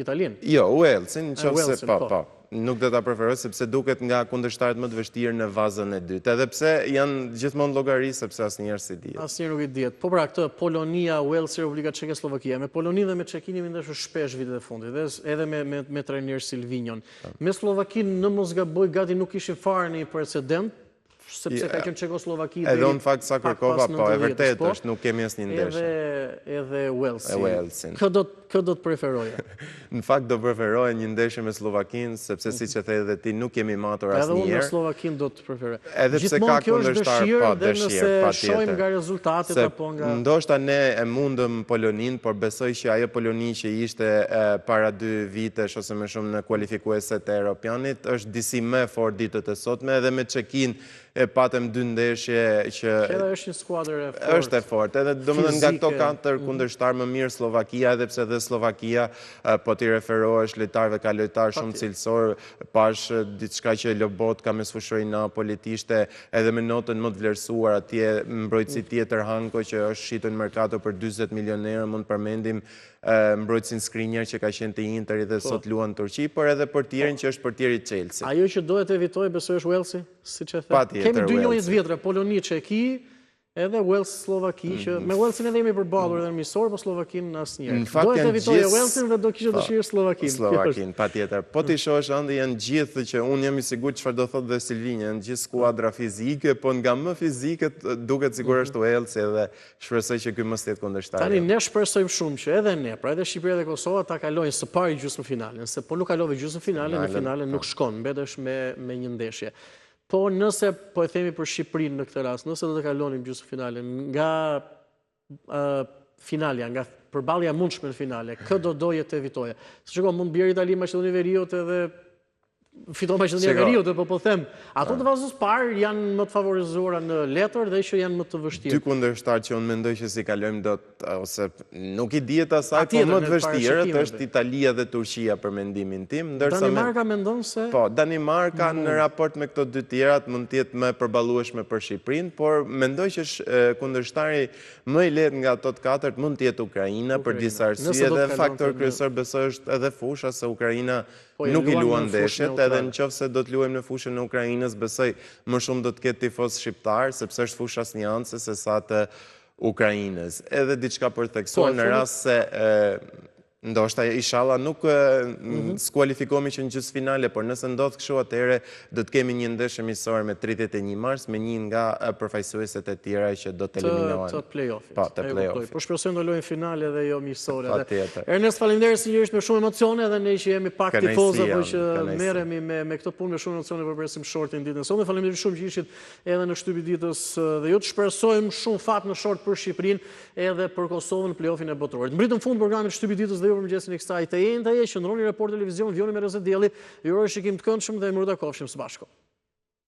Italin. Jo, Walesin, nëse po. Nuk do ta preferoj sepse duket nga kundërshtarët më të vështirë në vazën e dytë. Edhe pse janë gjithmonë llogari sepse asnjëherë si dihet. Asnjëherë nuk i dihet. Po pra këtë Polonia, Wales, Republika Çeke, Sllovakia. Me Poloninë dhe me Çekin jemi ndeshur shpesh vitet e fundit, edhe me trajner Silvinjon. Me Sllovakinë në mos gaboj gati nuk kishin fare një precedent, sepse ka qenë Çekoslovaki edhe në fakt sa kërkova, po e vërtet është, nuk kemi asnjë ndeshje. Edhe Walesin. Kë do të preferoje? Në fakt do preferoja një ndeshje me Slovakinë, sepse siç e the edhe ti, nuk kemi matur asnjëherë. Edhe unë me Slovakinë do të preferoj. Edhe pse ka kundërshtar, po dëshirë, patjetër. Nëse shohim nga rezultatet apo nga ndoshta ne e mundëm Poloninë, por besoj që ajo Poloni që ishte para 2 vitesh ose më shumë në kualifikueset e Europianit është disi më fort ditët e sotme, edhe me Çekinë e patëm 2 ndeshje që është një skuadër e fortë. Është e fortë, edhe domethënë nga këto 4 kundërshtar më mirë Slovakia, edhe pse dhe Slovakia po ti referohesh lojtarëve, ka lojtar shumë cilësor, pash diçka që Lobot ka me sfushoi Napolit, ishte edhe me notën më të vlerësuar atje, mbrojtësi tjetër Hanko që është shitur në merkato për 40 milion euro, mund përmendim mbrojtësin Skriniar që ka qenë te Interi dhe sot luan në Turqi, por edhe portierin që është portieri i Chelsea. Ajo që dohet evitoj besoj është Walesi, siç e the. Kemi 2 njohje të vjetra, Poloni, Çeki, edhe Wales, Slovaki, që me Walesin edhe jemi përballur edhe në miqësor, po Slovakinë asnjëherë. Dohet evitoje Walesin dhe do kisha dëshirë Slovakinë. Slovakinë, patjetër. Po ti shohësh ëndë janë gjithë që unë jam i sigurt çfarë do thotë dhe Silvinja, janë gjithë skuadra fizike, po nga më fizikët duket sigurisht Walesi dhe shpresoj që ky mos jetë kundërshtar. Tani ne shpresojmë shumë që edhe ne, pra edhe Shqipëria dhe Kosova ta kalojnë së pari gjysmëfinalen, se po nuk kalove gjysmëfinalen, në finalen nuk shkon, mbetesh me një ndeshje. Po nëse po e themi për Shqipërinë në këtë rast, nëse do të kalonim gjysmëfinalen nga finalja, nga përballja e mundshme në finale, kë do doje të evitoje? Shikoj, mund bjerë Itali, Maqedoni Veriut edhe fiton Maqedonia Veriut, po them, ato të vazhdimit parë janë më të favorizuara në letër dhe që janë më të vështirë. 2 kundërshtar që unë mendoj që si kalojmë ose nuk i dihet asaj, po më të vështirët është Italia dhe Turqia për mendimin tim, ndërsa Danimarka mendon se Danimarka në raport me këto 2 tjerat mund të jetë më përballueshme për Shqipërinë, por mendoj që kundërshtari më i lehtë nga ato të 4 mund të jetë Ukraina për disa arsye dhe faktor kryesor besoj është edhe fusha, se Ukraina nuk i luan ndeshjet, edhe nëse do të luajmë në fushën e Ukrainës, besoj më shumë do të ketë tifoz shqiptar, sepse është fusha asnjëanse se sa të Ukrainës. Edhe diçka për të theksuar në rast se ndoshta inshallah nuk skualifikohemi që në gjysmëfinale, por nëse ndodh kështu atëherë do të kemi një ndeshje miqësore me 31 mars me një nga përfaqësuesit e tjera që do të eliminohen. Të play-offit. Po, të play-offit. Po shpresojmë të luajmë finale dhe jo miqësore. Ernest, faleminderit sinqerisht me shumë emocione dhe ne që jemi pak tifozë apo që merremi me këtë punë me shumë emocione për presim shortin ditën e sotme. Faleminderit shumë që ishit edhe në shtypin e ditës dhe ju të shpresojmë shumë fat në short për Shqipërinë edhe për Kosovën në play-offin e botrorit. Mbritëm fund programit Shtypi i ditës dhe ju përmëngjesin e kësaj të jente, qëndroni Report Televizion, vjoni me Rozet Dielli, ju uroj shikim të këndshëm dhe mirë takofshim së bashku.